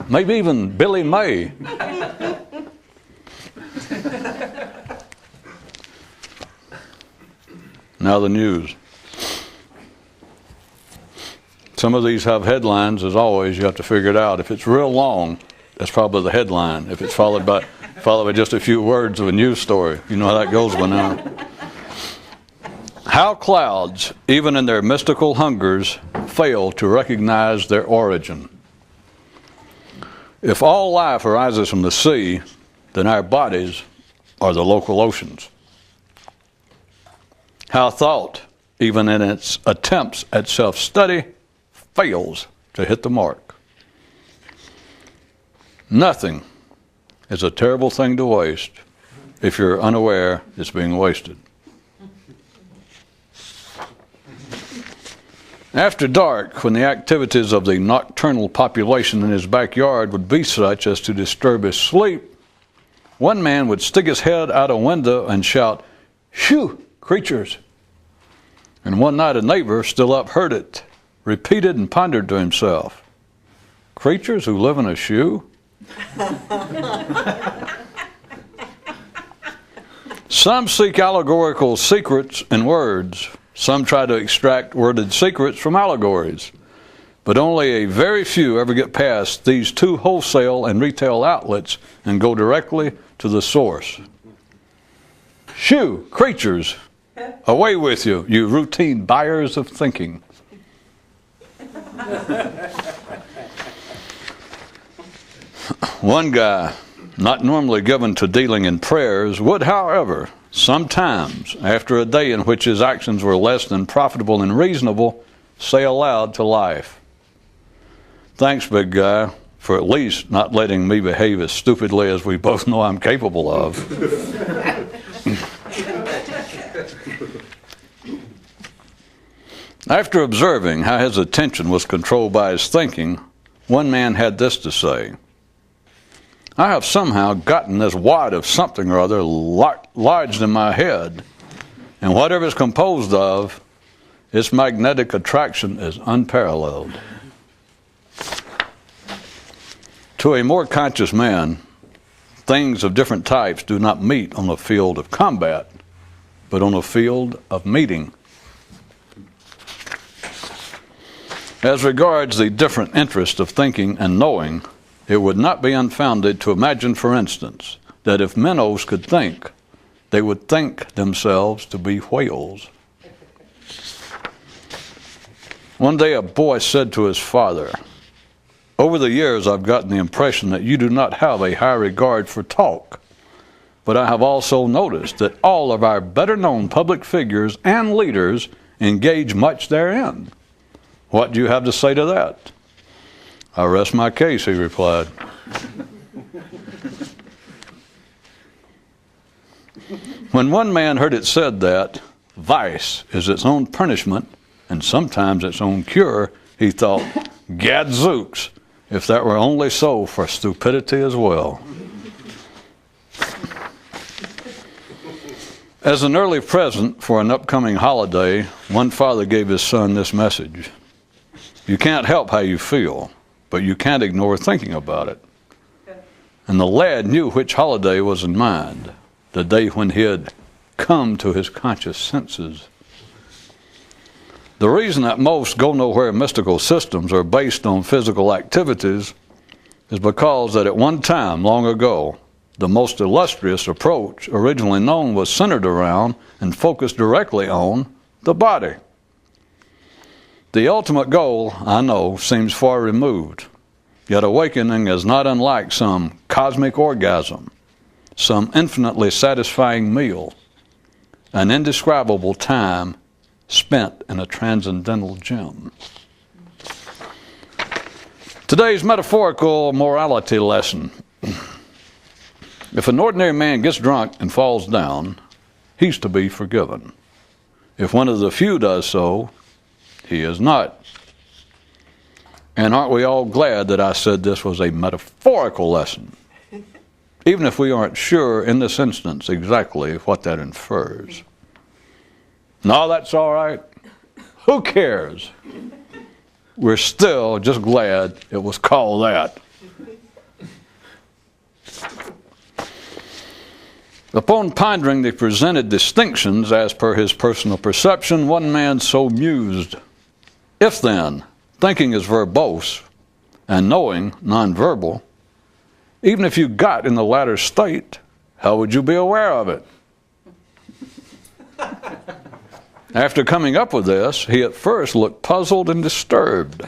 maybe even Billy May. Now the news. Some of these have headlines. As always, you have to figure it out. If it's real long, that's probably the headline. If it's followed by just a few words of a news story, you know how that goes by now. How clouds, even in their mystical hungers, fail to recognize their origin. If all life arises from the sea, then our bodies are the local oceans. How thought, even in its attempts at self-study, fails to hit the mark. Nothing is a terrible thing to waste if you're unaware it's being wasted. After dark, when the activities of the nocturnal population in his backyard would be such as to disturb his sleep, one man would stick his head out a window and shout, "Shoo, creatures!" And one night a neighbor, still up, heard it, repeated and pondered to himself, "Creatures who live in a shoe?" Some seek allegorical secrets in words. Some try to extract worded secrets from allegories. But only a very few ever get past these two wholesale and retail outlets and go directly to the source. Shoo, creatures, away with you, you routine buyers of thinking. One guy, not normally given to dealing in prayers, would, however, sometimes, after a day in which his actions were less than profitable and reasonable, say aloud to life, "Thanks, big guy, for at least not letting me behave as stupidly as we both know I'm capable of." After observing how his attention was controlled by his thinking, one man had this to say, "I have somehow gotten this wad of something or other lodged in my head, and whatever it's composed of, its magnetic attraction is unparalleled." To a more conscious man, things of different types do not meet on the field of combat, but on a field of meeting. As regards the different interests of thinking and knowing, it would not be unfounded to imagine, for instance, that if minnows could think, they would think themselves to be whales. One day a boy said to his father, "Over the years I've gotten the impression that you do not have a high regard for talk, but I have also noticed that all of our better-known public figures and leaders engage much therein. What do you have to say to that?" "I rest my case," he replied. When one man heard it said that vice is its own punishment and sometimes its own cure, he thought, "Gadzooks, if that were only so for stupidity as well." As an early present for an upcoming holiday, one father gave his son this message: "You can't help how you feel, but you can't ignore thinking about it." And the lad knew which holiday was in mind, the day when he had come to his conscious senses. The reason that most go-nowhere mystical systems are based on physical activities is because that at one time, long ago, the most illustrious approach originally known was centered around and focused directly on the body. The ultimate goal, I know, seems far removed, yet awakening is not unlike some cosmic orgasm, some infinitely satisfying meal, an indescribable time spent in a transcendental gem. Today's metaphorical morality lesson. If an ordinary man gets drunk and falls down, he's to be forgiven. If one of the few does so, he is not. And aren't we all glad that I said this was a metaphorical lesson, even if we aren't sure in this instance exactly what that infers? No, that's all right. Who cares? We're still just glad it was called that. Upon pondering the presented distinctions as per his personal perception, one man so mused, if then thinking is verbose and knowing non-verbal, even if you got in the latter state, how would you be aware of it? After coming up with this, he at first looked puzzled and disturbed,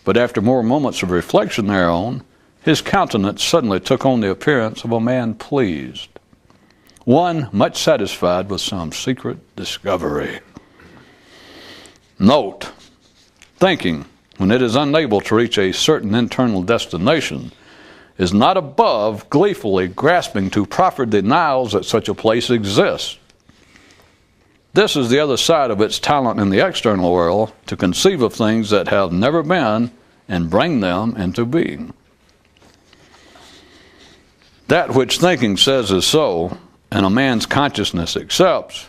but after more moments of reflection thereon, his countenance suddenly took on the appearance of a man pleased, one much satisfied with some secret discovery. Note, thinking, when it is unable to reach a certain internal destination, is not above gleefully grasping to proffered denials that such a place exists. This is the other side of its talent in the external world, to conceive of things that have never been and bring them into being. That which thinking says is so, and a man's consciousness accepts,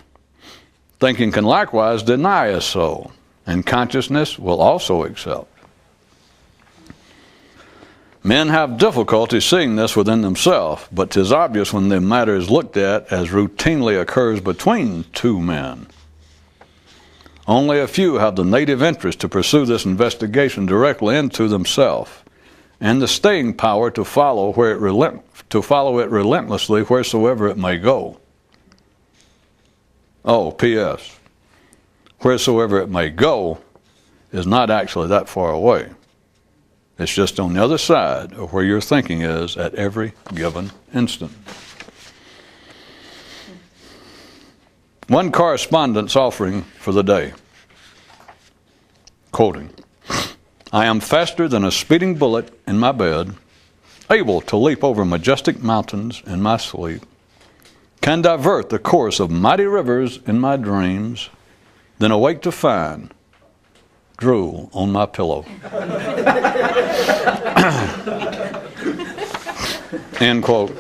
thinking can likewise deny as so, and consciousness will also accept. Men have difficulty seeing this within themselves, but 'tis obvious when the matter is looked at as routinely occurs between two men. Only a few have the native interest to pursue this investigation directly into themselves, and the staying power to follow it relentlessly wheresoever it may go. Oh, P.S. Wheresoever it may go is not actually that far away. It's just on the other side of where your thinking is at every given instant. One correspondence offering for the day. Quoting, I am faster than a speeding bullet in my bed, able to leap over majestic mountains in my sleep, can divert the course of mighty rivers in my dreams, then awake to find drool on my pillow. End quote.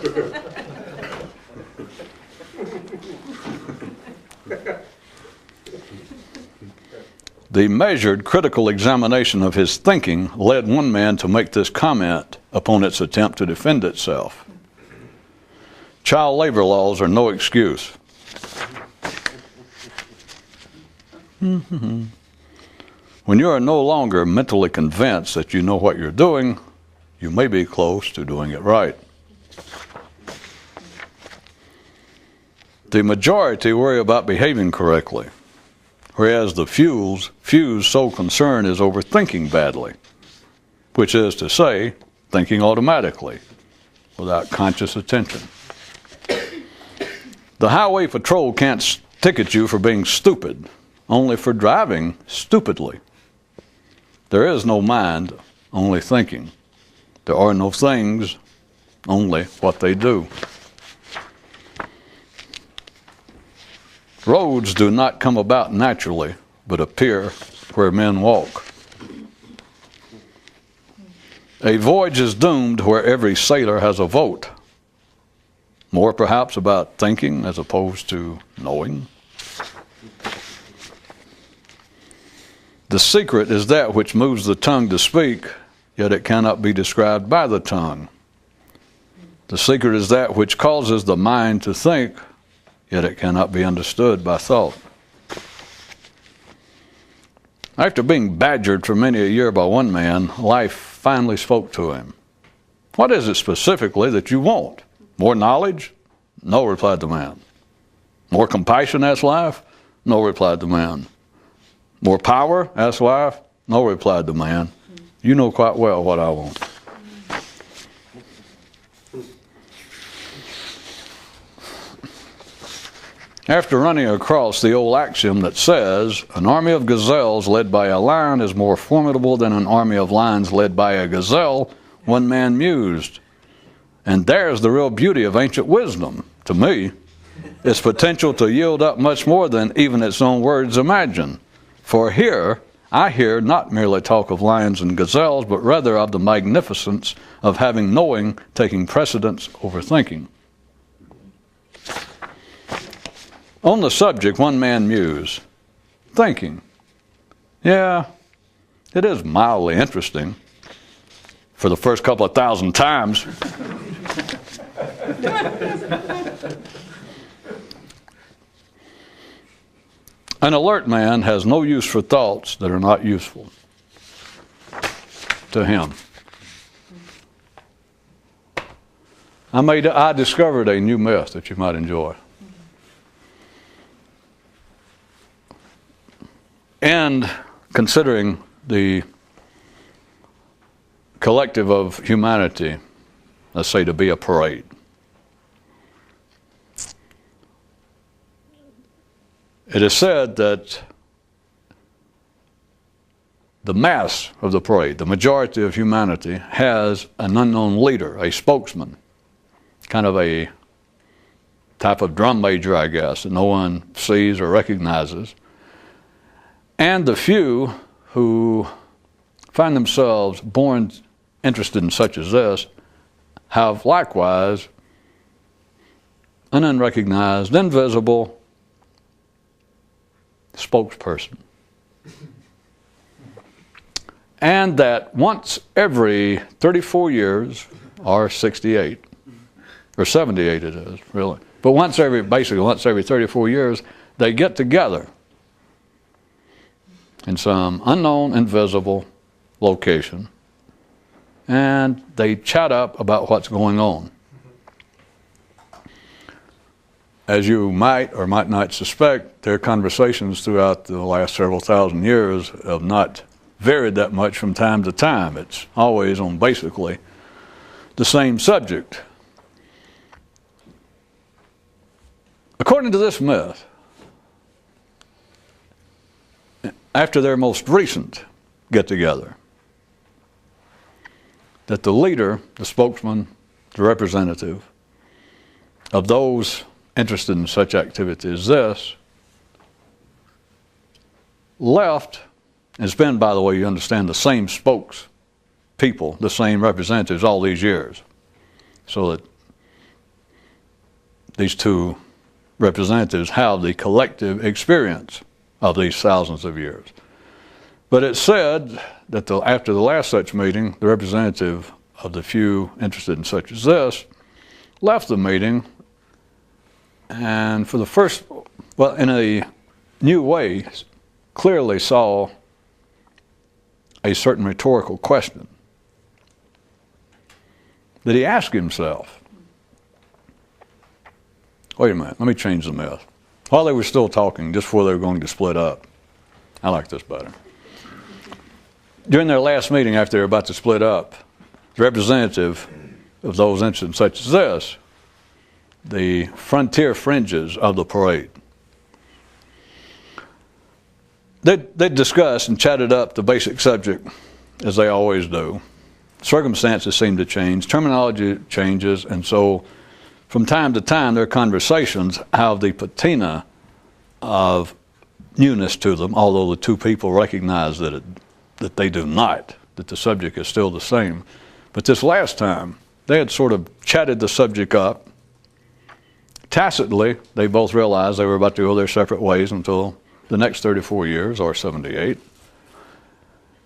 The measured, critical examination of his thinking led one man to make this comment upon its attempt to defend itself. Child labor laws are no excuse. When you are no longer mentally convinced that you know what you're doing, you may be close to doing it right. The majority worry about behaving correctly, whereas the few's sole concern is overthinking badly, which is to say, thinking automatically, without conscious attention. The highway patrol can't ticket you for being stupid, only for driving stupidly. There is no mind, only thinking. There are no things, only what they do. Roads do not come about naturally, but appear where men walk. A voyage is doomed where every sailor has a vote. More perhaps about thinking as opposed to knowing. The secret is that which moves the tongue to speak, yet it cannot be described by the tongue. The secret is that which causes the mind to think, yet it cannot be understood by thought. After being badgered for many a year by one man, life finally spoke to him. What is it specifically that you want? More knowledge? No, replied the man. More compassion? Asked life. No, replied the man. More power? Asked life. No, replied the man. You know quite well what I want. After running across the old axiom that says, an army of gazelles led by a lion is more formidable than an army of lions led by a gazelle, one man mused. And there's the real beauty of ancient wisdom, to me. Its potential to yield up much more than even its own words imagine. For here, I hear not merely talk of lions and gazelles, but rather of the magnificence of having knowing taking precedence over thinking. On the subject, one man mused, thinking, yeah, it is mildly interesting for the first couple of thousand times. An alert man has no use for thoughts that are not useful to him. I discovered a new myth that you might enjoy. And considering the collective of humanity, let's say, to be a parade. It is said that the mass of the parade, the majority of humanity, has an unknown leader, a spokesman, kind of a type of drum major, I guess, that no one sees or recognizes. And the few who find themselves born interested in such as this have likewise an unrecognized, invisible spokesperson. And that once every 34 years, or 68, or 78 it is, really. But once every 34 years, they get together in some unknown, invisible location, and they chat up about what's going on. As you might or might not suspect, their conversations throughout the last several thousand years have not varied that much from time to time. It's always on basically the same subject. According to this myth, after their most recent get-together, that the leader, the spokesman, the representative of those interested in such activity as this left, and it's been, by the way, you understand, the same spokespeople, the same representatives all these years, so that these two representatives have the collective experience of these thousands of years. But it said that after the last such meeting, the representative of the few interested in such as this left the meeting, and for the first, well, in a new way, clearly saw a certain rhetorical question that he asked himself. Wait a minute, let me change the myth. While they were still talking, just before they were going to split up, I like this better. During their last meeting, after they were about to split up, the representative of those incidents such as this, the frontier fringes of the parade, they discussed and chatted up the basic subject, as they always do. Circumstances seem to change, terminology changes, and so from time to time their conversations have the patina of newness to them, although the two people recognize that they do not, that the subject is still the same. But this last time, they had sort of chatted the subject up. Tacitly, they both realized they were about to go their separate ways until the next 34 years, or 78.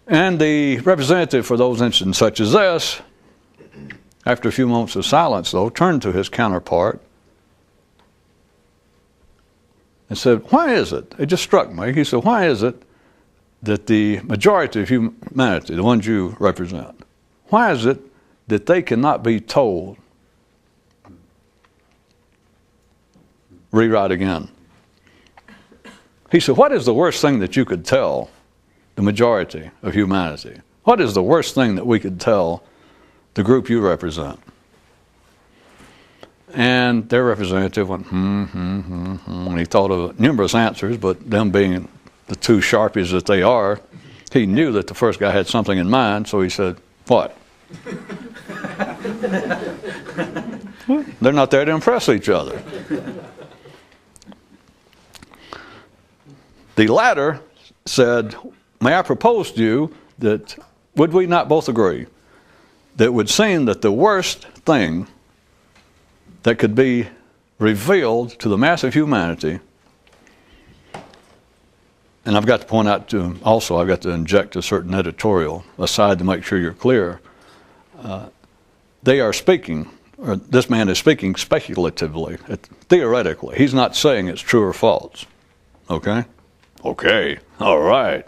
And the representative for those incidents such as this, after a few moments of silence, though, turned to his counterpart and said, why is it, it just struck me, he said, why is it that the majority of humanity, the ones you represent, why is it that they cannot be told, rewrite again? He said, what is the worst thing that you could tell the majority of humanity? What is the worst thing that we could tell the group you represent? And their representative went, and he thought of numerous answers, but them being the two Sharpies that they are, he knew that the first guy had something in mind, so he said, what? Well, they're not there to impress each other. The latter said, may I propose to you that, would we not both agree, that it would seem that the worst thing that could be revealed to the mass of humanity, and I've got to point out to him also, I've got to inject a certain editorial aside to make sure you're clear. They are speaking, or this man is speaking speculatively, theoretically. He's not saying it's true or false, okay? Okay, all right.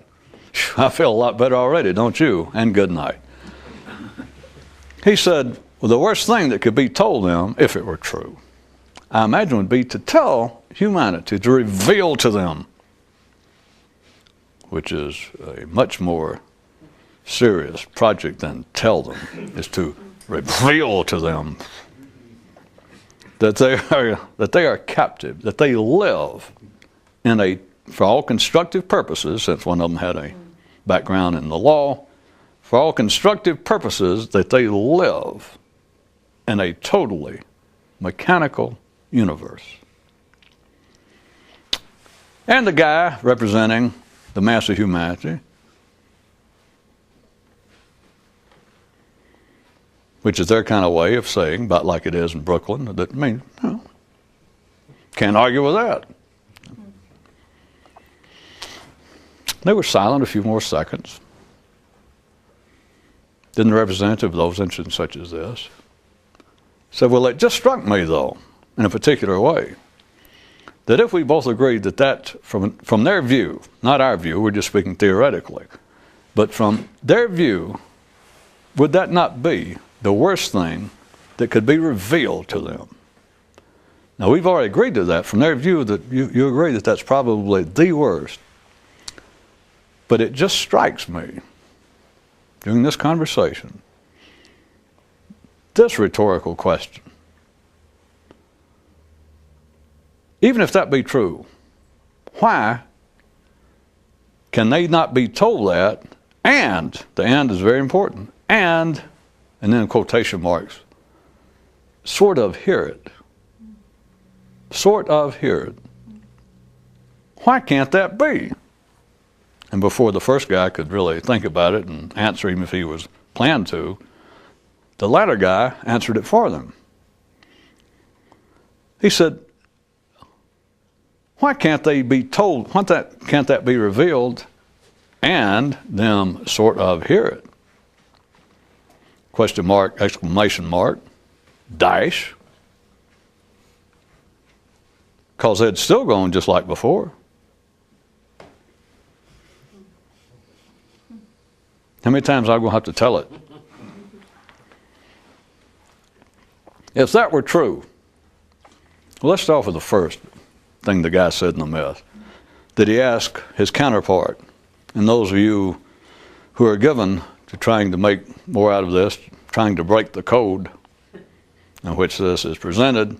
I feel a lot better already, don't you? And good night. He said, well, the worst thing that could be told them, if it were true, I imagine would be to tell humanity, to reveal to them, which is a much more serious project than tell them, is to reveal to them that they are captive, that they live in a, for all constructive purposes, since one of them had a background in the law, for all constructive purposes, that they live in a totally mechanical universe. And the guy representing the mass of humanity, which is their kind of way of saying, about like it is in Brooklyn, that, I mean, you know, can't argue with that. They were silent a few more seconds. Then the representative of those instances such as this said, well, it just struck me, though, in a particular way, that if we both agreed that from their view, not our view, we're just speaking theoretically, but from their view, would that not be the worst thing that could be revealed to them? Now, we've already agreed to that. From their view, that you agree that that's probably the worst. But it just strikes me, during this conversation, this rhetorical question. Even if that be true, why can they not be told that, and, the and is very important, and then quotation marks, sort of hear it. Sort of hear it. Why can't that be? And before the first guy could really think about it and answer him if he was planned to, the latter guy answered it for them. He said, why can't they be told, can't that be revealed and them sort of hear it? Question mark, exclamation mark, dash. Because they'd still gone just like before. How many times am I going to have to tell it? If that were true, well, let's start with the first thing the guy said in the myth. That he asked his counterpart, and those of you who are given to trying to make more out of this, trying to break the code in which this is presented,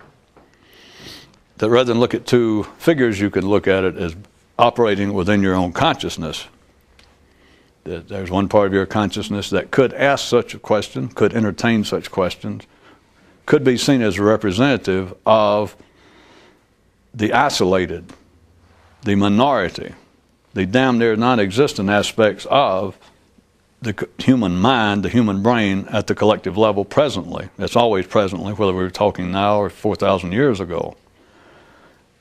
that rather than look at two figures, you can look at it as operating within your own consciousness. That there's one part of your consciousness that could ask such a question, could entertain such questions, could be seen as a representative of the isolated, the minority, the damn near non-existent aspects of the human mind, the human brain at the collective level presently. It's always presently, whether we're talking now or 4,000 years ago.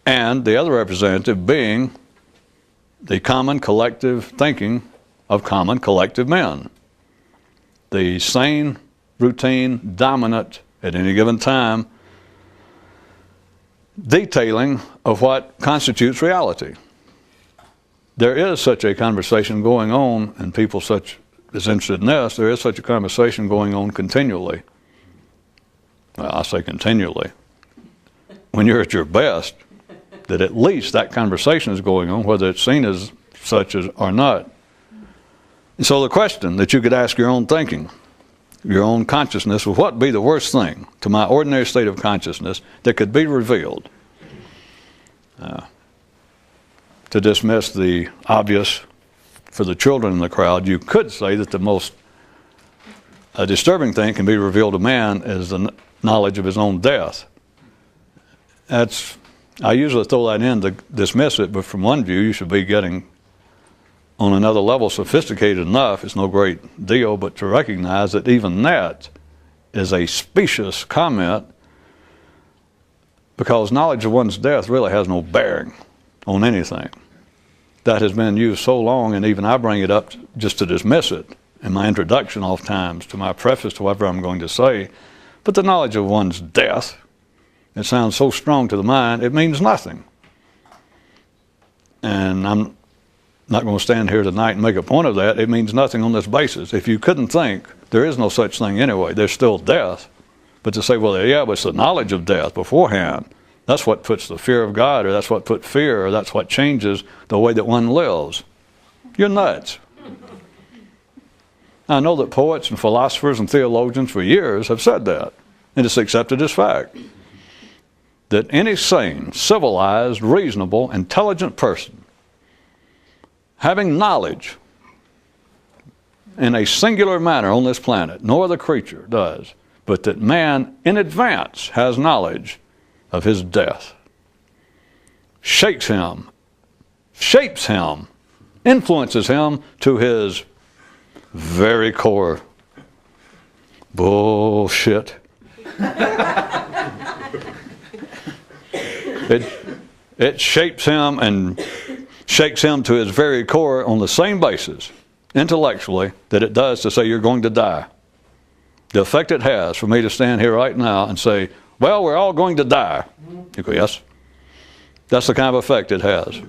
And the other representative being the common collective thinking of common collective men. The sane, routine, dominant, at any given time, detailing of what constitutes reality. There is such a conversation going on, and people such as interested in this, there is such a conversation going on continually. Well, I say continually. When you're at your best, that at least that conversation is going on, whether it's seen as such as or not. And so the question that you could ask your own thinking, your own consciousness, would what be the worst thing to my ordinary state of consciousness that could be revealed? To dismiss the obvious for the children in the crowd, you could say that the most disturbing thing can be revealed to man is the knowledge of his own death. I usually throw that in to dismiss it, but from one view, you should be getting on another level sophisticated enough, it's no great deal, but to recognize that even that is a specious comment, because knowledge of one's death really has no bearing on anything. That has been used so long, and even I bring it up just to dismiss it in my introduction oftentimes to my preface to whatever I'm going to say. But the knowledge of one's death, it sounds so strong to the mind, it means nothing. And not going to stand here tonight and make a point of that. It means nothing on this basis. If you couldn't think, there is no such thing anyway. There's still death. But to say, well, yeah, but it's the knowledge of death beforehand. That's what puts the fear of God, or that's what puts fear, or that's what changes the way that one lives. You're nuts. I know that poets and philosophers and theologians for years have said that, and it's accepted as fact. That any sane, civilized, reasonable, intelligent person, having knowledge in a singular manner on this planet, no other creature does, but that man in advance has knowledge of his death, shapes him, influences him to his very core. Bullshit. It shapes him and shakes him to his very core on the same basis, intellectually, that it does to say you're going to die. The effect it has for me to stand here right now and say, well, we're all going to die. You go, yes. That's the kind of effect it has.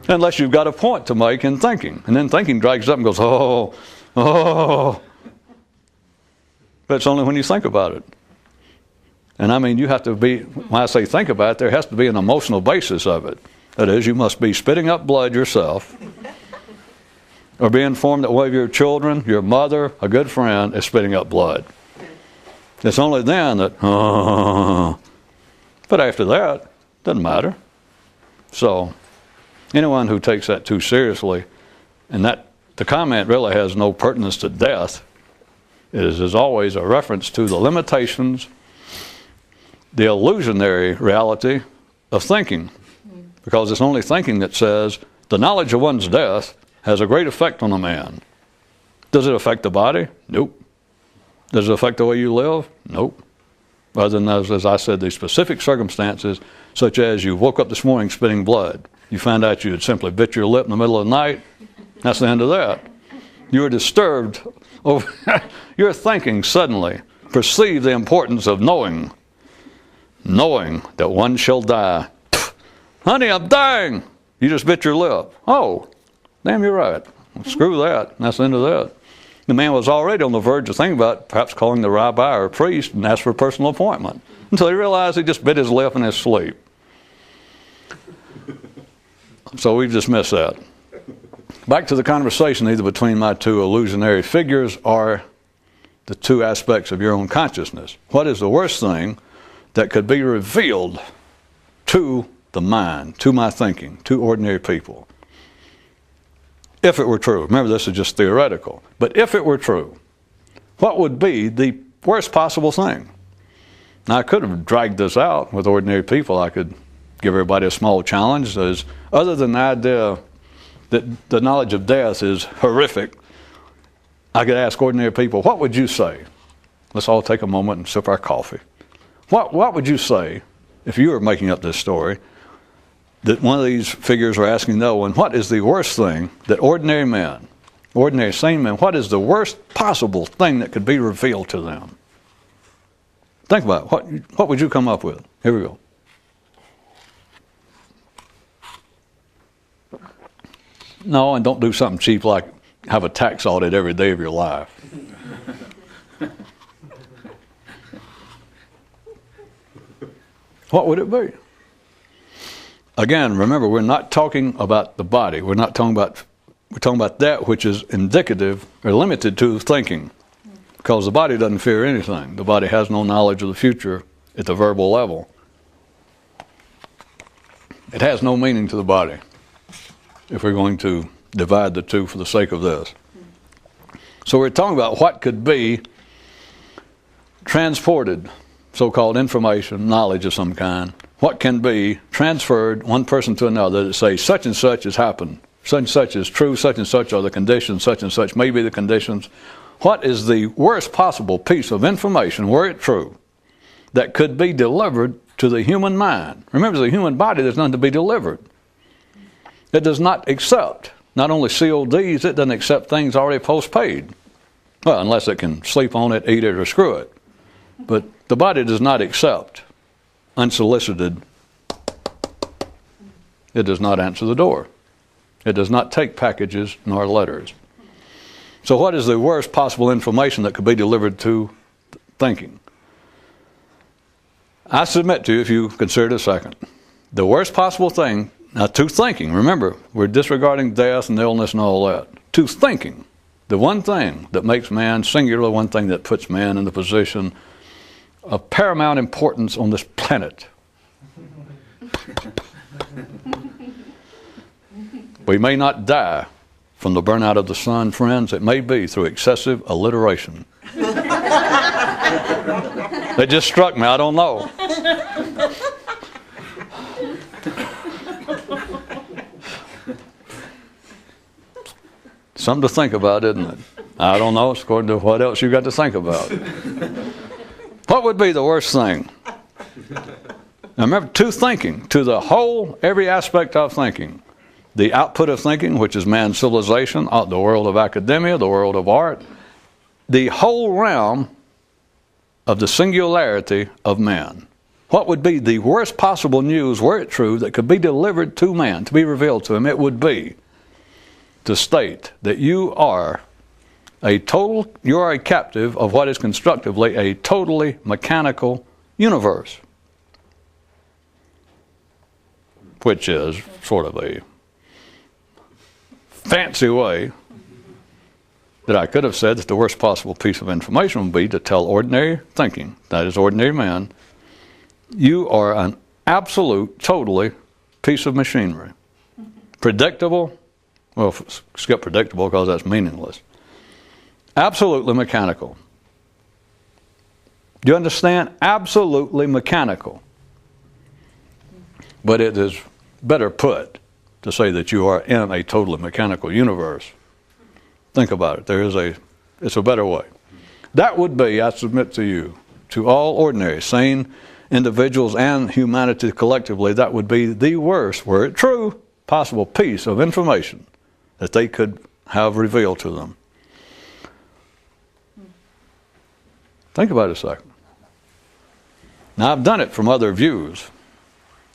Unless you've got a point to make in thinking. And then thinking drags up and goes, oh. But it's only when you think about it. And I mean, you have to be, when I say think about it, there has to be an emotional basis of it. That is, you must be spitting up blood yourself, or be informed that one of your children, your mother, a good friend, is spitting up blood. It's only then that, but after that, doesn't matter. So, anyone who takes that too seriously, and that the comment really has no pertinence to death, is always a reference to the limitations, the illusionary reality of thinking. Because it's only thinking that says the knowledge of one's death has a great effect on a man. Does it affect the body? Nope. Does it affect the way you live? Nope. Other than those, as I said, these specific circumstances, such as you woke up this morning spitting blood. You found out you had simply bit your lip in the middle of the night. That's the end of that. You were disturbed over your thinking suddenly perceived the importance of knowing that one shall die. Honey, I'm dying. You just bit your lip. Oh, damn, you're right. Well, screw that. That's the end of that. The man was already on the verge of thinking about perhaps calling the rabbi or priest and ask for a personal appointment until he realized he just bit his lip in his sleep. So we've dismissed that. Back to the conversation either between my two illusionary figures or the two aspects of your own consciousness. What is the worst thing that could be revealed to the mind, to my thinking, to ordinary people? If it were true, remember this is just theoretical, but if it were true, what would be the worst possible thing? Now I could have dragged this out with ordinary people. I could give everybody a small challenge. As other than the idea that the knowledge of death is horrific, I could ask ordinary people, what would you say? Let's all take a moment and sip our coffee. What would you say if you were making up this story that one of these figures are asking no one, what is the worst thing that ordinary men, ordinary sane men, what is the worst possible thing that could be revealed to them? Think about it. What would you come up with? Here we go. No, and don't do something cheap like have a tax audit every day of your life. What would it be? Again, remember, we're not talking about the body. We're talking about that which is indicative or limited to thinking. Because the body doesn't fear anything. The body has no knowledge of the future at the verbal level. It has no meaning to the body, if we're going to divide the two for the sake of this. So we're talking about what could be transported, so-called information, knowledge of some kind. What can be transferred one person to another to say such and such has happened, such and such is true, such and such are the conditions, such and such may be the conditions. What is the worst possible piece of information, were it true, that could be delivered to the human mind? Remember, the human body, there's nothing to be delivered. It does not accept, not only CODs, it doesn't accept things already postpaid. Well, unless it can sleep on it, eat it, or screw it. But the body does not accept unsolicited It does not answer the door. It does not take packages nor letters. So what is the worst possible information that could be delivered to thinking? I submit to you, if you consider it a second, the worst possible thing, now to thinking, remember, we're disregarding death and illness and all that. To thinking, the one thing that makes man singular, one thing that puts man in the position of paramount importance on this planet. We may not die from the burnout of the sun, friends. It may be through excessive alliteration. It just struck me. I don't know. Something to think about, isn't it? I don't know. It's according to what else you got to think about. What would be the worst thing? Now remember, to thinking, to the whole, every aspect of thinking. The output of thinking, which is man's civilization, the world of academia, the world of art, the whole realm of the singularity of man. What would be the worst possible news, were it true, that could be delivered to man, to be revealed to him? It would be to state that you are a captive of what is constructively a totally mechanical universe, which is sort of a fancy way that I could have said that the worst possible piece of information would be to tell ordinary thinking, that is ordinary man, you are an absolute, totally piece of machinery. Predictable, well, skip predictable because that's meaningless. Absolutely mechanical. Do you understand? Absolutely mechanical. But it is better put to say that you are in a totally mechanical universe. Think about it. It's a better way. That would be, I submit to you, to all ordinary, sane individuals and humanity collectively, that would be the worst, were it true, possible piece of information that they could have revealed to them. Think about it a second. Now, I've done it from other views.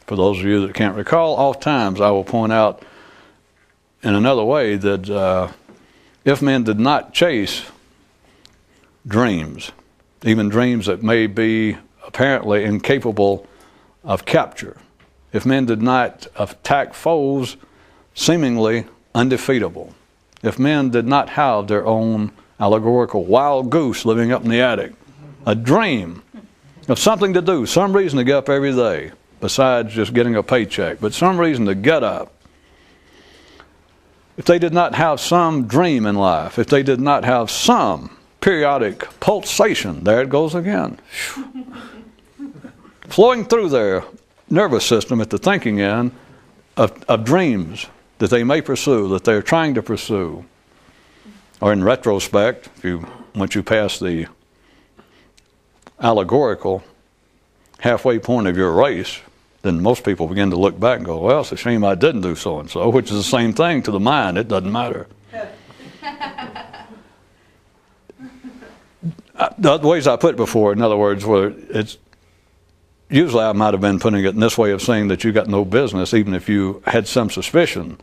For those of you that can't recall, oftentimes I will point out in another way that if men did not chase dreams, even dreams that may be apparently incapable of capture, if men did not attack foes seemingly undefeatable, if men did not have their own allegorical wild goose living up in the attic, a dream of something to do, some reason to get up every day, besides just getting a paycheck, but some reason to get up. If they did not have some dream in life, if they did not have some periodic pulsation, there it goes again, flowing through their nervous system at the thinking end of dreams that they may pursue, that they're trying to pursue, or in retrospect, once you pass the allegorical halfway point of your race, then most people begin to look back and go, well, it's a shame I didn't do so-and-so, which is the same thing to the mind. It doesn't matter. The ways I put it before, in other words, where it's usually I might have been putting it in this way of saying that you got no business, even if you had some suspicion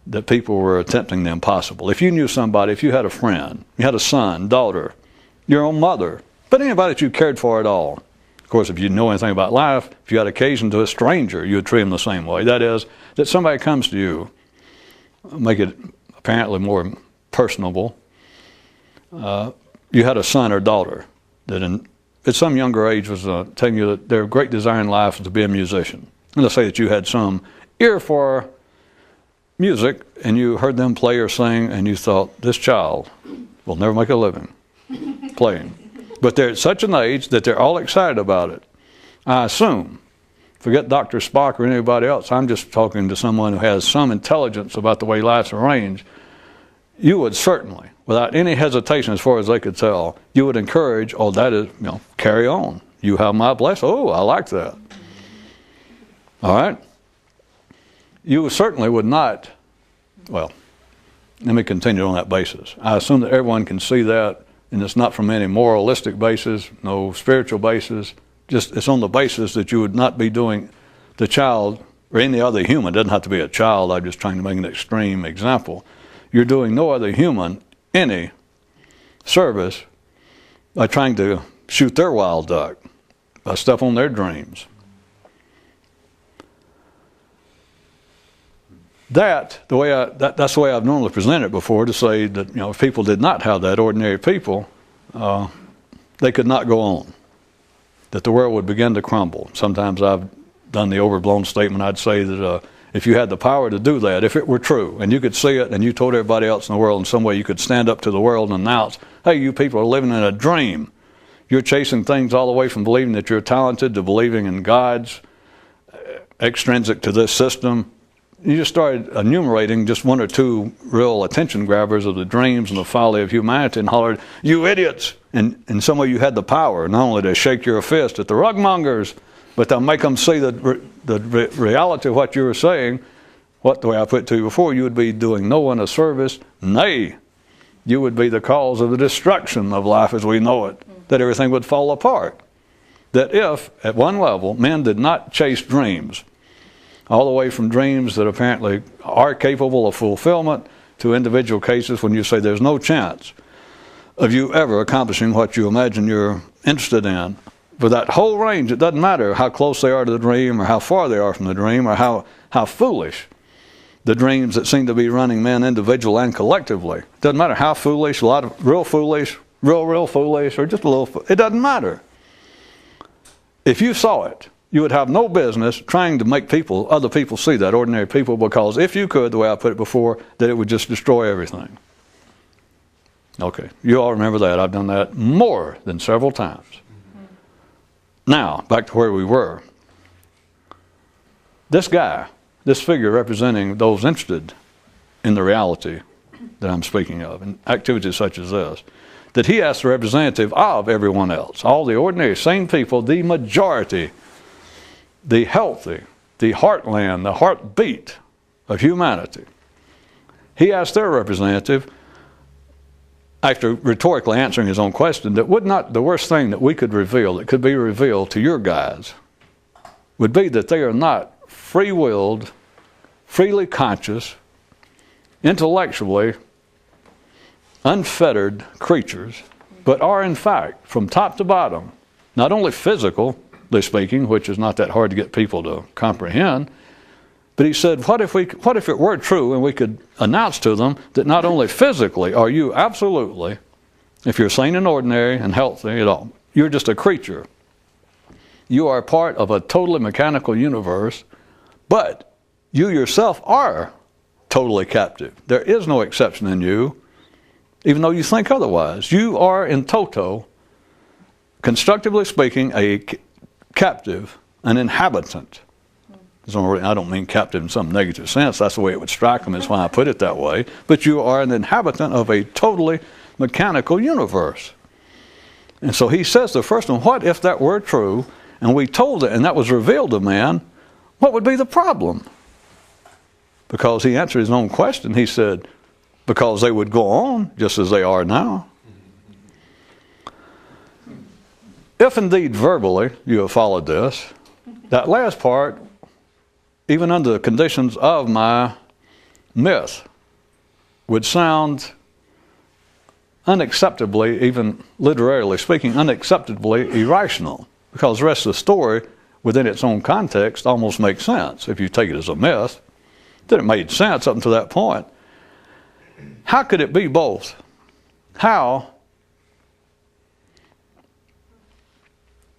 that people were attempting the impossible. If you knew somebody, if you had a friend, you had a son, daughter, your own mother, but anybody that you cared for at all. Of course, if you know anything about life, if you had occasion to a stranger, you would treat them the same way. That is, that somebody comes to you, make it apparently more personable. You had a son or daughter that at some younger age was telling you that their great desire in life was to be a musician. And let's say that you had some ear for music and you heard them play or sing and you thought, this child will never make a living playing. But they're at such an age that they're all excited about it. I assume, forget Dr. Spock or anybody else, I'm just talking to someone who has some intelligence about the way life's arranged. You would certainly, without any hesitation as far as they could tell, you would encourage, oh, that is, carry on. You have my blessing. Oh, I like that. All right? You certainly would not, well, let me continue on that basis. I assume that everyone can see that, and it's not from any moralistic basis, no spiritual basis. Just it's on the basis that you would not be doing the child or any other human, it doesn't have to be a child, I'm just trying to make an extreme example, you're doing no other human any service by trying to shoot their wild duck, by step on their dreams. That's the way I've normally presented it before, to say that, you know, if people did not have that, ordinary people, they could not go on, that the world would begin to crumble. Sometimes I've done the overblown statement. I'd say that if you had the power to do that, if it were true, and you could see it, and you told everybody else in the world in some way, you could stand up to the world and announce, hey, you people are living in a dream. You're chasing things all the way from believing that you're talented to believing in gods extrinsic to this system. You just started enumerating just one or two real attention grabbers of the dreams and the folly of humanity, and hollered, you idiots! And in some way you had the power not only to shake your fist at the rugmongers, but to make them see the reality of what you were saying. What, the way I put it to you before, you would be doing no one a service. Nay, you would be the cause of the destruction of life as we know it, that everything would fall apart. That if, at one level, men did not chase dreams, all the way from dreams that apparently are capable of fulfillment to individual cases when you say there's no chance of you ever accomplishing what you imagine you're interested in. For that whole range, it doesn't matter how close they are to the dream or how far they are from the dream or how foolish the dreams that seem to be running men individual and collectively. It doesn't matter how foolish, a lot of real foolish, real foolish, or just a little, it doesn't matter. If you saw it, you would have no business trying to make other people see that, ordinary people, because if you could, the way I put it before, that it would just destroy everything. Okay, you all remember that. I've done that more than several times. Now, back to where we were. This guy, this figure representing those interested in the reality that I'm speaking of, in activities such as this, that he asked the representative of everyone else, all the ordinary, sane people, the majority, the healthy, the heartland, the heartbeat of humanity. He asked their representative, after rhetorically answering his own question, that would not the worst thing that we could reveal, that could be revealed to your guys, would be that they are not free-willed, freely conscious, intellectually unfettered creatures, but are in fact, from top to bottom, not only physically speaking, which is not that hard to get people to comprehend, but he said, what if it were true and we could announce to them that not only physically are you absolutely, if you're sane and ordinary and healthy at all, you're just a creature. You are part of a totally mechanical universe, but you yourself are totally captive. There is no exception in you, even though you think otherwise. You are in toto, constructively speaking, a captive, an inhabitant. I don't mean captive in some negative sense. That's the way it would strike them, is why I put it that way. But you are an inhabitant of a totally mechanical universe. And so he says the first one, what if that were true, and we told it, and that was revealed to man, what would be the problem? Because he answered his own question. He said, because they would go on just as they are now. If indeed verbally you have followed this, that last part, even under the conditions of my myth, would sound unacceptably, even literarily speaking, unacceptably irrational, because the rest of the story within its own context almost makes sense. If you take it as a myth, then it made sense up until that point. How could it be both? How?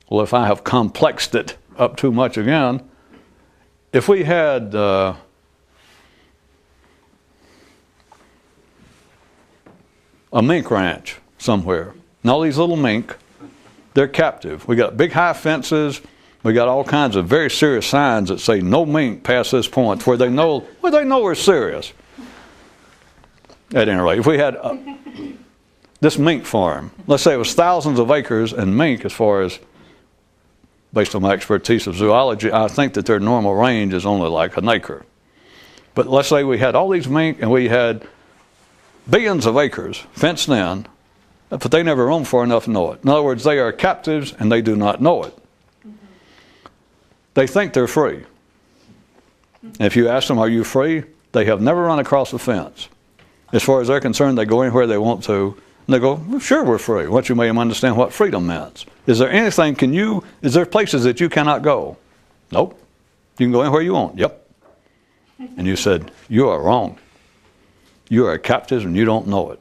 Well, if I have complexed it up too much again, if we had a mink ranch somewhere, and all these little mink, they're captive. We got big high fences. We got all kinds of very serious signs that say no mink past this point, where they know we're serious. At any rate, if we had this mink farm, let's say it was thousands of acres, and mink, as far as based on my expertise of zoology, I think that their normal range is only like an acre. But let's say we had all these mink and we had billions of acres fenced in, but they never roam far enough to know it. In other words, they are captives and they do not know it. They think they're free. And if you ask them, are you free? They have never run across a fence. As far as they're concerned, they go anywhere they want to. And they go, well, sure, we're free. Once you made them understand what freedom meant. Is there anything, is there places that you cannot go? Nope. You can go anywhere you want. Yep. And you said, you are wrong. You are a captive and you don't know it.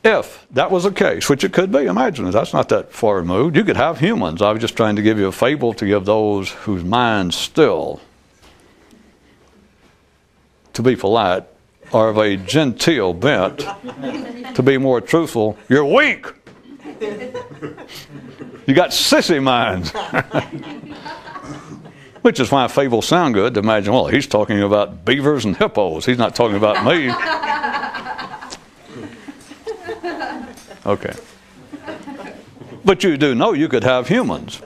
If that was the case, which it could be, imagine it, that's not that far removed. You could have humans. I was just trying to give you a fable to give those whose minds still, to be polite, are of a genteel bent, to be more truthful. You're weak. You got sissy minds. Which is why fables sound good to imagine, well, he's talking about beavers and hippos. He's not talking about me. Okay. But you do know you could have humans.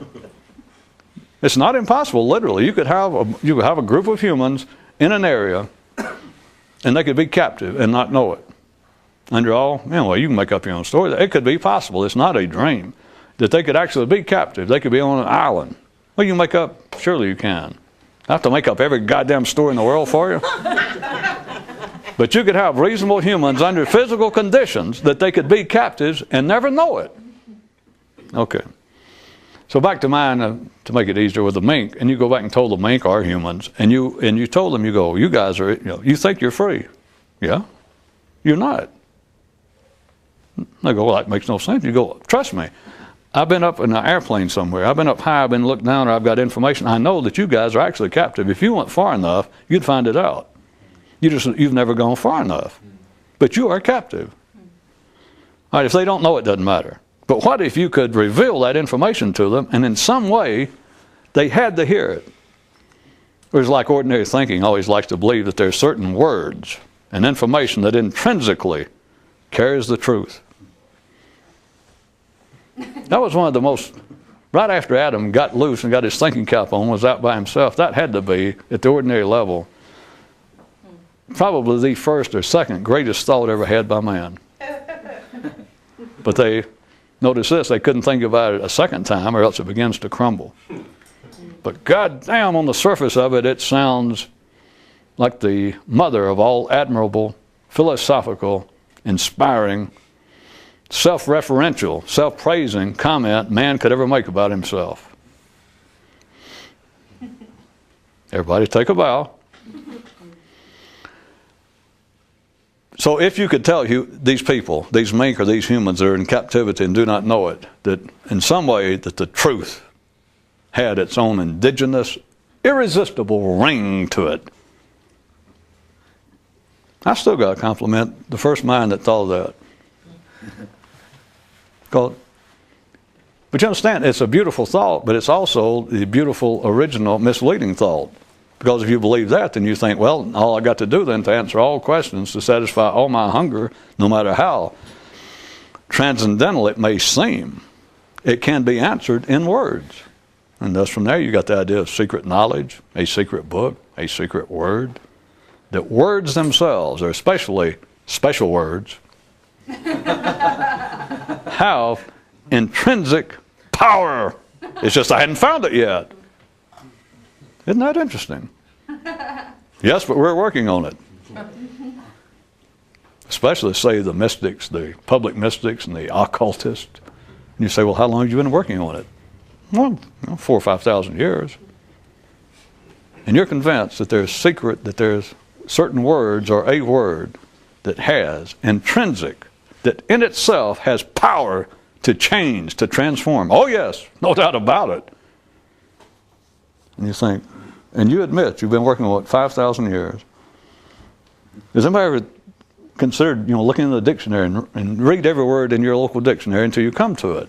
It's not impossible, literally. You could have a group of humans in an area, and they could be captive and not know it. Under all, anyway, you can make up your own story. It could be possible. It's not a dream. That they could actually be captive. They could be on an island. Well, you make up, surely you can. I have to make up every goddamn story in the world for you. But you could have reasonable humans under physical conditions that they could be captives and never know it. Okay. So back to mine, to make it easier with the mink, and you go back and told the mink are humans, and you told them, you go, you guys are, you think you're free. Yeah? You're not. They go, well, that makes no sense. You go, trust me. I've been up in an airplane somewhere. I've been up high, I've been looked down, or I've got information. I know that you guys are actually captive. If you went far enough, you'd find it out. You've never gone far enough. But you are captive. All right, if they don't know, it doesn't matter. But what if you could reveal that information to them, and in some way, they had to hear it? It was like ordinary thinking always likes to believe that there's certain words and information that intrinsically carries the truth. That was one of the most, right after Adam got loose and got his thinking cap on, was out by himself, that had to be, at the ordinary level, probably the first or second greatest thought ever had by man. But they, notice this, they couldn't think about it a second time or else it begins to crumble. But goddamn, on the surface of it, it sounds like the mother of all admirable, philosophical, inspiring, self-referential, self-praising comment man could ever make about himself. Everybody take a bow. So if you could tell these people, these mink or these humans that are in captivity and do not know it, that in some way that the truth had its own indigenous, irresistible ring to it, I still got to compliment the first mind that thought of that. But you understand, it's a beautiful thought, but it's also the beautiful, original, misleading thought. Because if you believe that, then you think, well, all I got to do then to answer all questions, to satisfy all my hunger, no matter how transcendental it may seem, it can be answered in words. And thus from there you got the idea of secret knowledge, a secret book, a secret word. That words themselves, or especially special words, have intrinsic power. It's just I hadn't found it yet. Isn't that interesting? Yes, but we're working on it. Especially, say, the mystics, the public mystics and the occultists. And you say, well, how long have you been working on it? Well, 4,000 or 5,000 years. And you're convinced that there's certain words or a word that has intrinsic, that in itself has power to change, to transform. Oh yes, no doubt about it. And you think, and you admit you've been working on it 5,000 years. Has anybody ever considered, looking in the dictionary and read every word in your local dictionary until you come to it?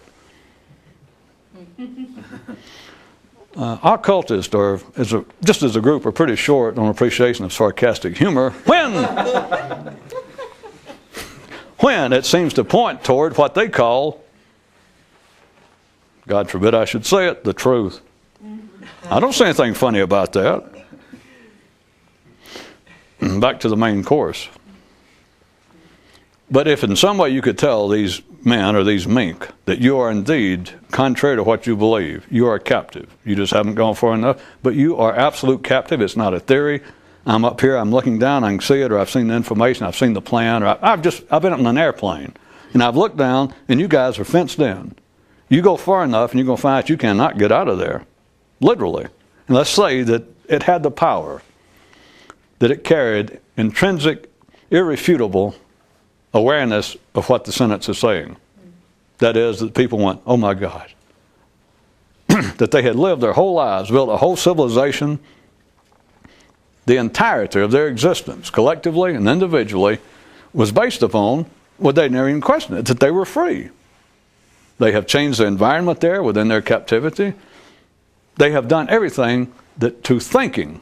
Occultists, just as a group, are pretty short on appreciation of sarcastic humor when it seems to point toward what they call, God forbid I should say it, the truth. I don't see anything funny about that. Back to the main course. But if in some way you could tell these men, or these mink, that you are indeed, contrary to what you believe, you are captive. You just haven't gone far enough, but you are absolute captive. It's not a theory. I'm up here, I'm looking down, I can see it, or I've seen the information, I've seen the plan, or I've been on an airplane, and I've looked down, and you guys are fenced in. You go far enough, and you're going to find out you cannot get out of there, literally. And let's say that it had the power, that it carried intrinsic, irrefutable awareness of what the sentence is saying. That is, that people went, oh my God. That they had lived their whole lives, built a whole civilization, the entirety of their existence, collectively and individually, was based upon, well, they never even questioned it, that they were free. They have changed the environment there within their captivity. They have done everything that to thinking,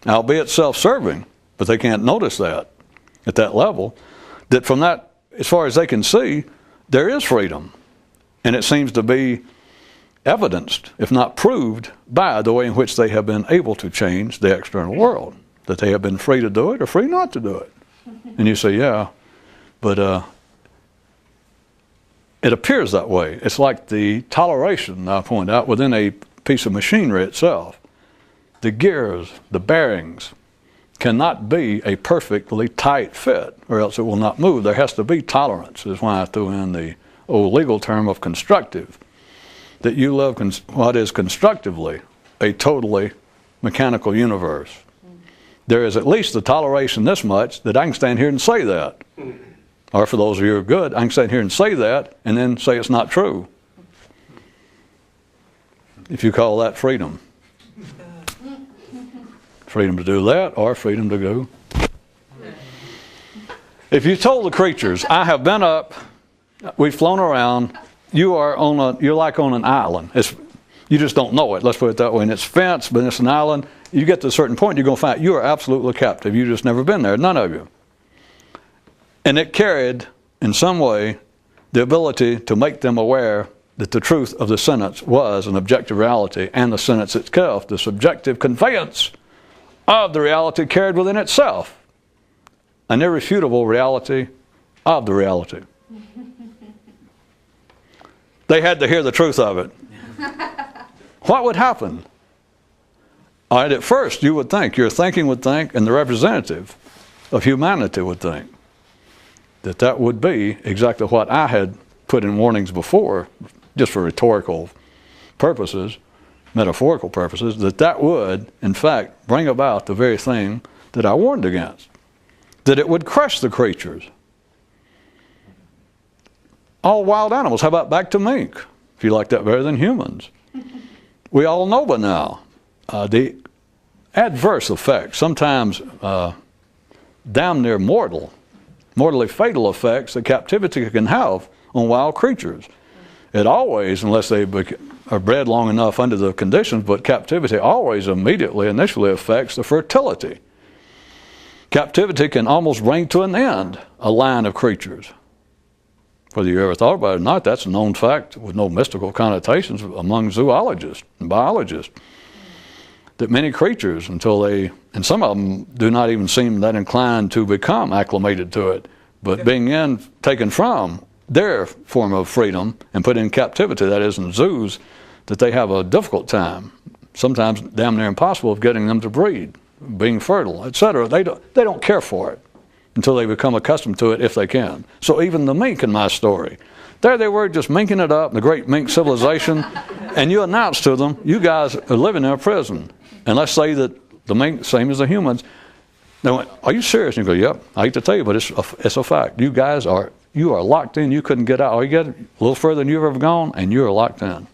albeit self-serving, but they can't notice that at that level, that from that, as far as they can see, there is freedom. And it seems to be evidenced, if not proved, by the way in which they have been able to change the external world, that they have been free to do it or free not to do it. And you say, yeah, but it appears that way. It's like the toleration, I point out, within a piece of machinery itself. The gears, the bearings, cannot be a perfectly tight fit, or else it will not move. There has to be tolerance, is why I threw in the old legal term of constructive. That you live what is constructively a totally mechanical universe. There is at least the toleration this much that I can stand here and say that. Or for those of you who are good, I can stand here and say that and then say it's not true. If you call that freedom. Freedom to do that, or freedom to go. If you told the creatures, I have been up, we've flown around, you're like on an island. You just don't know it, let's put it that way. And it's fenced, but it's an island. You get to a certain point, you're going to find you are absolutely captive. You've just never been there, none of you. And it carried, in some way, the ability to make them aware that the truth of the sentence was an objective reality, and the sentence itself, the subjective conveyance of the reality carried within itself, an irrefutable reality of the reality. They had to hear the truth of it. What would happen? All right, at first you would think, your thinking would think, and the representative of humanity would think, that that would be exactly what I had put in warnings before, just for rhetorical purposes, metaphorical purposes, that would, in fact, bring about the very thing that I warned against. That it would crush the creatures. All wild animals. How about back to mink? If you like that better than humans. We all know by now the adverse effects, sometimes damn near mortally fatal effects that captivity can have on wild creatures. It always, unless they are bred long enough under the conditions, but captivity always immediately, initially affects the fertility. Captivity can almost bring to an end a line of creatures. Whether you ever thought about it or not, that's a known fact with no mystical connotations among zoologists and biologists. That many creatures, until they, and some of them do not even seem that inclined to become acclimated to it, but being taken from their form of freedom and put in captivity, that is in zoos, that they have a difficult time, sometimes damn near impossible, of getting them to breed, being fertile, etc. They don't care for it until they become accustomed to it, if they can. So even the mink in my story, there they were just minking it up, the great mink civilization, and you announce to them, you guys are living in a prison. And let's say that the mink, same as the humans, they went, are you serious? And you go, yep, I hate to tell you, but it's a fact. You guys are locked in, you couldn't get out. Or you get a little further than you've ever gone, and you are locked in.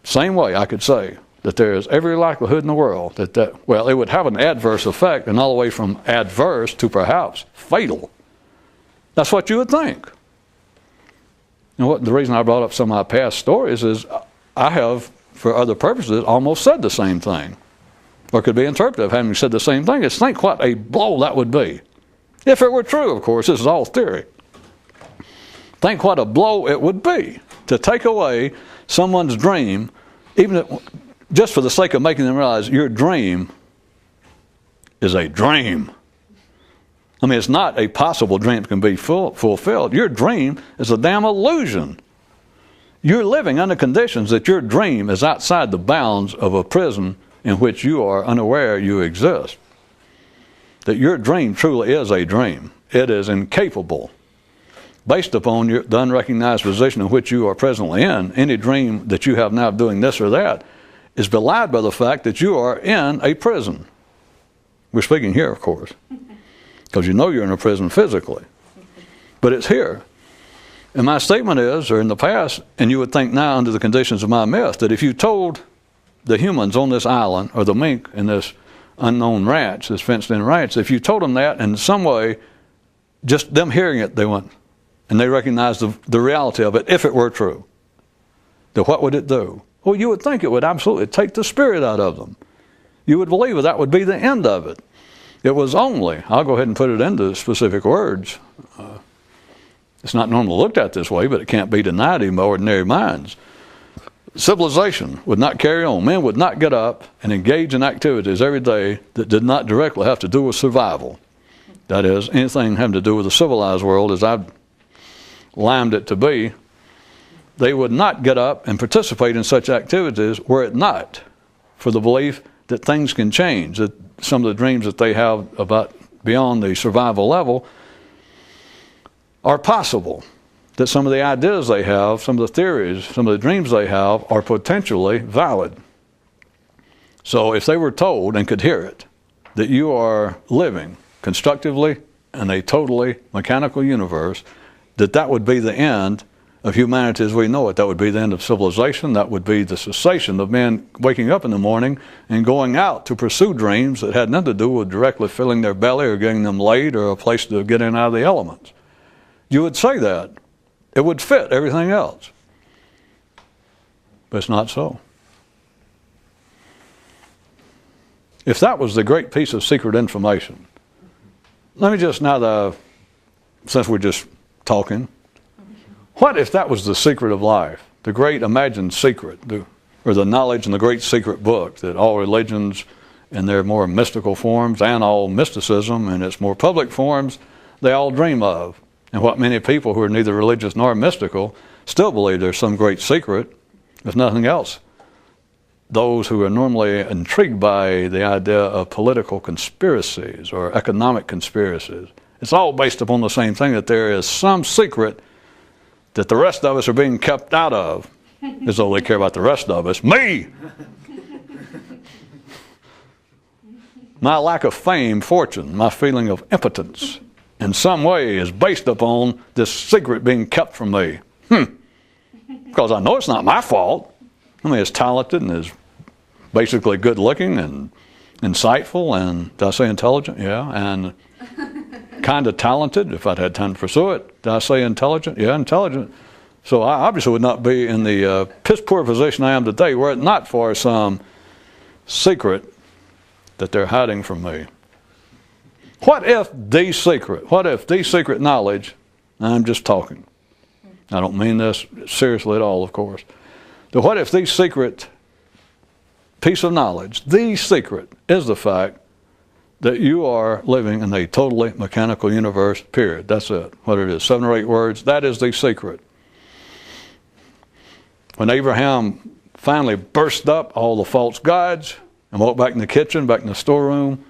Same way I could say that there is every likelihood in the world that it would have an adverse effect, and all the way from adverse to perhaps fatal. That's what you would think. You know what, the reason I brought up some of my past stories is I have, for other purposes, almost said the same thing. Or could be interpreted of having said the same thing. Just think what a blow that would be. If it were true, of course, this is all theory. Think what a blow it would be to take away someone's dream, just for the sake of making them realize your dream is a dream. I mean, it's not a possible dream that can be fulfilled. Your dream is a damn illusion. You're living under conditions that your dream is outside the bounds of a prison in which you are unaware you exist. That your dream truly is a dream. It is incapable. Based upon the unrecognized position in which you are presently in, any dream that you have now of doing this or that is belied by the fact that you are in a prison. We're speaking here, of course, because you know you're in a prison physically. But it's here. And my statement is, or in the past, and you would think now under the conditions of my myth, that if you told the humans on this island, or the mink in this unknown ranch, this fenced-in ranch, if you told them that in some way, just them hearing it, they went, and they recognized the reality of it, if it were true, then what would it do? Well, you would think it would absolutely take the spirit out of them. You would believe that would be the end of it. It was only, I'll go ahead and put it into specific words, it's not normally looked at this way, but it can't be denied even by ordinary minds. Civilization would not carry on. Men would not get up and engage in activities every day that did not directly have to do with survival. That is, anything having to do with the civilized world, as I've limed it to be, they would not get up and participate in such activities were it not for the belief that things can change, that some of the dreams that they have about beyond the survival level are possible, that some of the ideas they have, some of the theories, some of the dreams they have are potentially valid. So if they were told and could hear it, that you are living constructively in a totally mechanical universe, that would be the end of humanity as we know it. That would be the end of civilization. That would be the cessation of men waking up in the morning and going out to pursue dreams that had nothing to do with directly filling their belly or getting them laid or a place to get in and out of the elements. You would say that. It would fit everything else. But it's not so. If that was the great piece of secret information, let me just now, since we're just talking, what if that was the secret of life, the great imagined secret, or the knowledge in the great secret book that all religions in their more mystical forms and all mysticism in its more public forms, they all dream of? And what many people who are neither religious nor mystical still believe there's some great secret, if nothing else. Those who are normally intrigued by the idea of political conspiracies or economic conspiracies, it's all based upon the same thing, that there is some secret that the rest of us are being kept out of, as though they care about the rest of us. Me! My lack of fame, fortune, my feeling of impotence, in some way is based upon this secret being kept from me. Because I know it's not my fault. I mean, it's talented and is basically good looking and insightful and, did I say intelligent? Yeah, and kind of talented, if I'd had time to pursue it. Did I say intelligent? Yeah, intelligent. So I obviously would not be in the piss poor position I am today were it not for some secret that they're hiding from me. What if the secret knowledge, and I'm just talking, I don't mean this seriously at all, of course, but what if the secret piece of knowledge, the secret, is the fact that you are living in a totally mechanical universe, period. That's it. What it is, 7 or 8 words, that is the secret. When Abraham finally burst up all the false gods and walked back in the kitchen, back in the storeroom,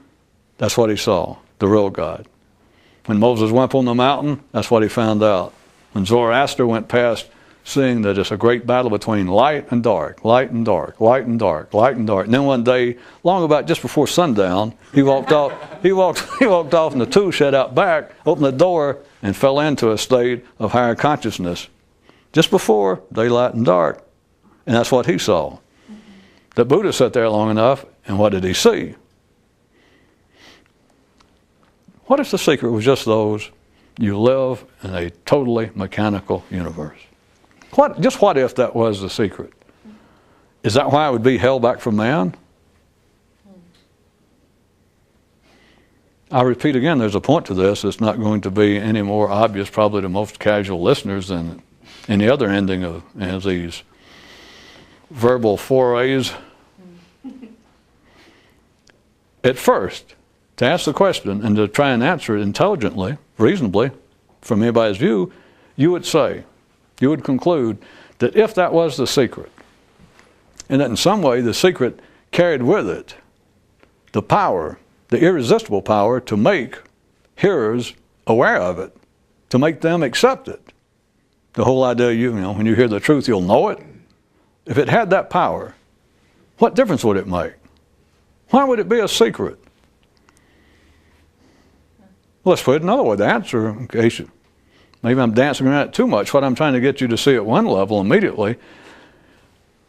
that's what he saw, the real God. When Moses went up on the mountain, that's what he found out. When Zoroaster went past, seeing that it's a great battle between light and dark, light and dark, light and dark, light and dark. And then one day, long about just before sundown, he walked off. He walked off in the tool shed out back, opened the door, and fell into a state of higher consciousness, just before daylight and dark. And that's what he saw. The Buddha sat there long enough, and what did he see? What if the secret was just those? You live in a totally mechanical universe. Just what if that was the secret? Is that why it would be held back from man? I repeat again, there's a point to this. It's not going to be any more obvious probably to most casual listeners than any other ending of these verbal forays. At first, to ask the question and to try and answer it intelligently, reasonably, from anybody's view, you would say, you would conclude that if that was the secret, and that in some way the secret carried with it the power, the irresistible power to make hearers aware of it, to make them accept it. The whole idea, you know, when you hear the truth, you'll know it. If it had that power, what difference would it make? Why would it be a secret? Well, let's put it another way. The answer, in case you, maybe I'm dancing around it too much, what I'm trying to get you to see at one level immediately,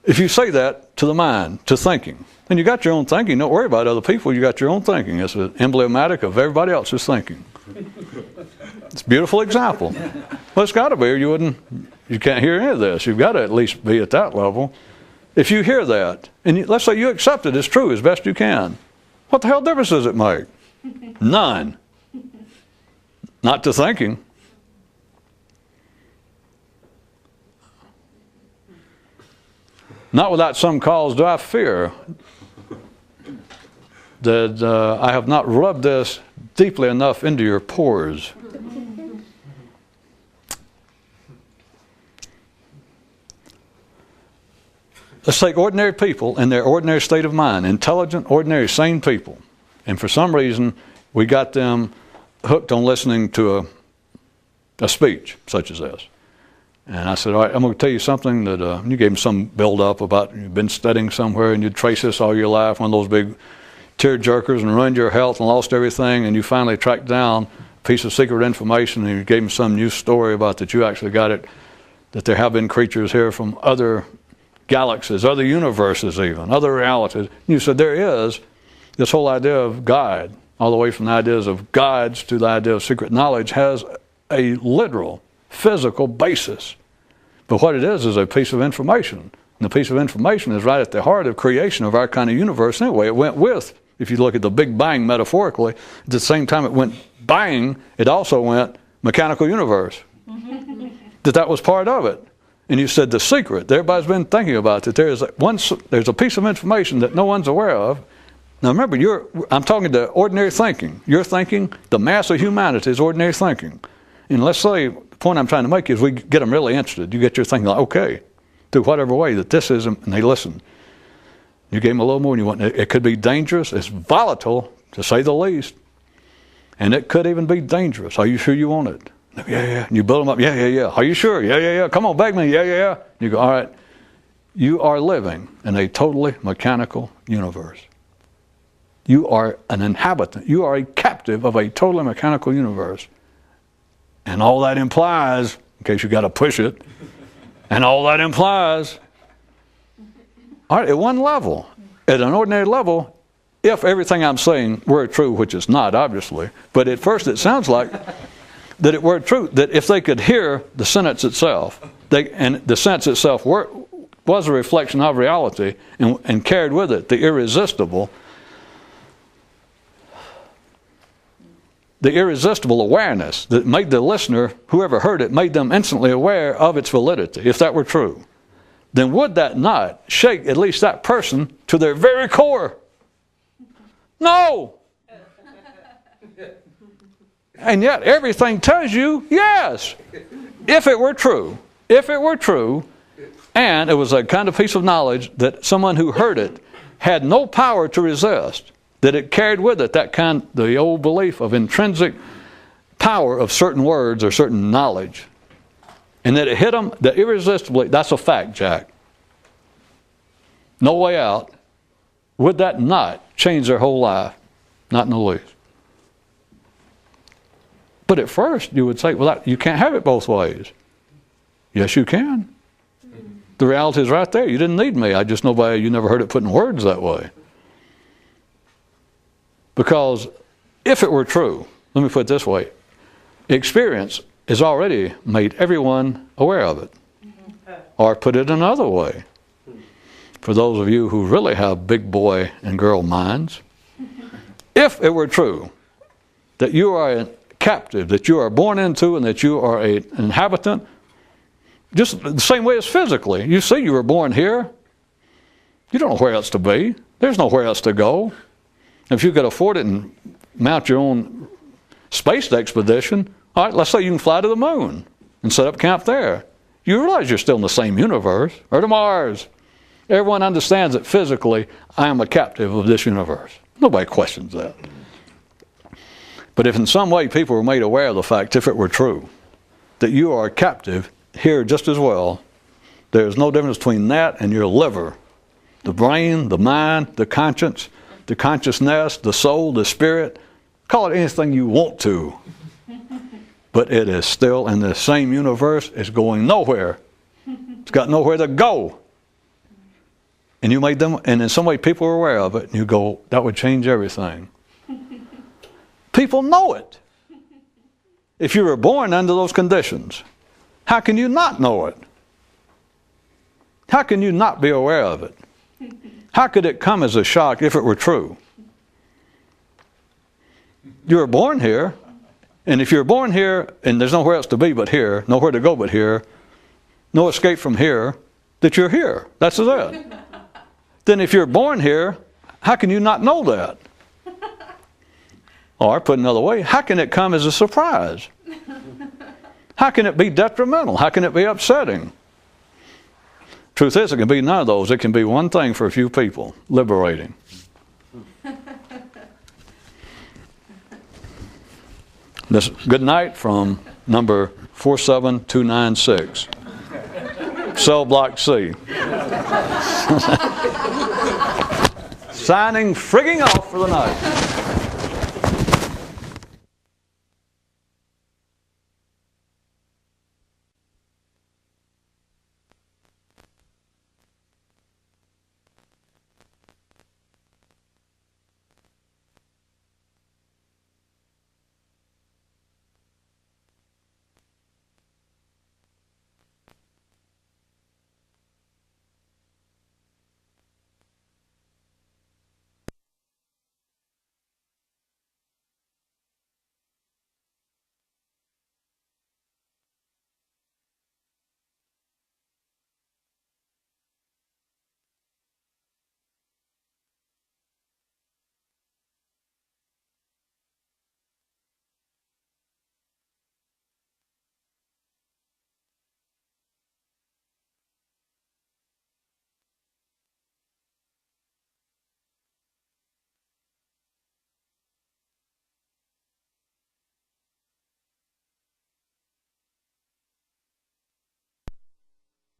if you say that to the mind, to thinking, then you got your own thinking. Don't worry about other people. You got your own thinking. It's emblematic of everybody else's thinking. It's a beautiful example. Well, it's got to be, or you can't hear any of this. You've got to at least be at that level. If you hear that, and let's say you accept it as true as best you can, what the hell difference does it make? None. Not to thinking. Not without some cause do I fear that I have not rubbed this deeply enough into your pores. Let's take ordinary people in their ordinary state of mind, intelligent, ordinary, sane people. And for some reason, we got them hooked on listening to a speech such as this. And I said, all right, I'm going to tell you something that you gave them some build-up about you've been studying somewhere and you'd trace this all your life, one of those big tear-jerkers, and ruined your health and lost everything, and you finally tracked down a piece of secret information and you gave them some new story about that you actually got it, that there have been creatures here from other galaxies, other universes even, other realities. And you said there is this whole idea of guide, all the way from the ideas of guides to the idea of secret knowledge, has a literal, physical basis. But what it is a piece of information. And the piece of information is right at the heart of creation of our kind of universe anyway. It went with, if you look at the Big Bang metaphorically, at the same time it went bang, it also went mechanical universe. that was part of it. And you said the secret, everybody's been thinking about that there's a piece of information that no one's aware of. Now remember, I'm talking to ordinary thinking. You're thinking, the mass of humanity is ordinary thinking. And let's say, the point I'm trying to make is we get them really interested. You get your thinking like, okay, through whatever way that this is, and they listen. You gave them a little more than you want. It could be dangerous. It's volatile, to say the least. And it could even be dangerous. Are you sure you want it? Yeah, yeah. And you build them up. Yeah, yeah, yeah. Are you sure? Yeah, yeah, yeah. Come on, beg me. Yeah, yeah, yeah. You go, all right. You are living in a totally mechanical universe. You are an inhabitant. You are a captive of a totally mechanical universe. And all that implies, in case you got to push it, and all that implies, all right, at one level, at an ordinary level, if everything I'm saying were true, which it's not, obviously, but at first it sounds like that it were true, that if they could hear the sentence itself, and the sentence itself was a reflection of reality and carried with it the irresistible awareness that made the listener, whoever heard it, made them instantly aware of its validity, if that were true, then would that not shake at least that person to their very core? No! And yet everything tells you yes. If it were true, and it was a kind of piece of knowledge that someone who heard it had no power to resist, that it carried with it the old belief of intrinsic power of certain words or certain knowledge, and that it hit them irresistibly. That's a fact, Jack. No way out. Would that not change their whole life? Not in the least. But at first you would say, well, you can't have it both ways. Yes, you can. The reality is right there. You didn't need me. I just know you never heard it put in words that way. Because if it were true, let me put it this way, experience has already made everyone aware of it. Or put it another way, for those of you who really have big boy and girl minds, if it were true that you are a captive, that you are born into, and that you are an inhabitant, just the same way as physically. You see you were born here. You don't know where else to be. There's nowhere else to go. If you could afford it and mount your own space expedition. All right, let's say you can fly to the moon and set up camp there. You realize you're still in the same universe, or to Mars. Everyone understands that physically, I am a captive of this universe. Nobody questions that. But if in some way people were made aware of the fact, if it were true, that you are a captive here just as well, there's no difference between that and your liver. The brain, the mind, the conscience, the consciousness, the soul, the spirit. Call it anything you want to. But it is still in the same universe. It's going nowhere. It's got nowhere to go. And you made them, and in some way people are aware of it, and you go, that would change everything. People know it. If you were born under those conditions, how can you not know it? How can you not be aware of it? How could it come as a shock if it were true? You were born here, and if you're born here, and there's nowhere else to be but here, nowhere to go but here, no escape from here, that you're here. That's it. Then if you're born here, how can you not know that? Or put another way, how can it come as a surprise? How can it be detrimental? How can it be upsetting? Truth is, it can be none of those. It can be one thing for a few people, liberating. This good night from number 47296. Cell block C. Signing frigging off for the night.